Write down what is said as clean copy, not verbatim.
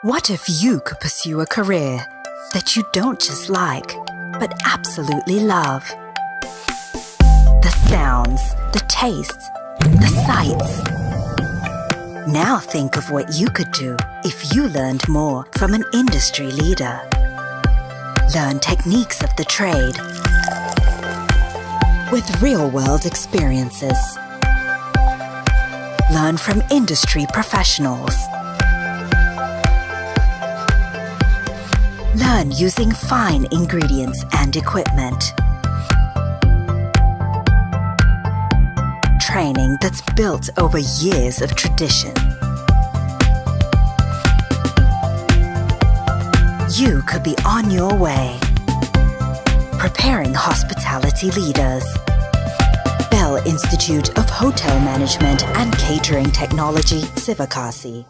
What if you could pursue a career that you don't just like, but absolutely love? The sounds, the tastes, the sights. Now think of what you could do if you learned more from an industry leader. Learn techniques of the trade with real-world experiences. Learn from industry professionals. Learn using fine ingredients and equipment. Training that's built over years of tradition. You could be on your way. Preparing hospitality leaders. Bell Institute of Hotel Management and Catering Technology, Sivakasi.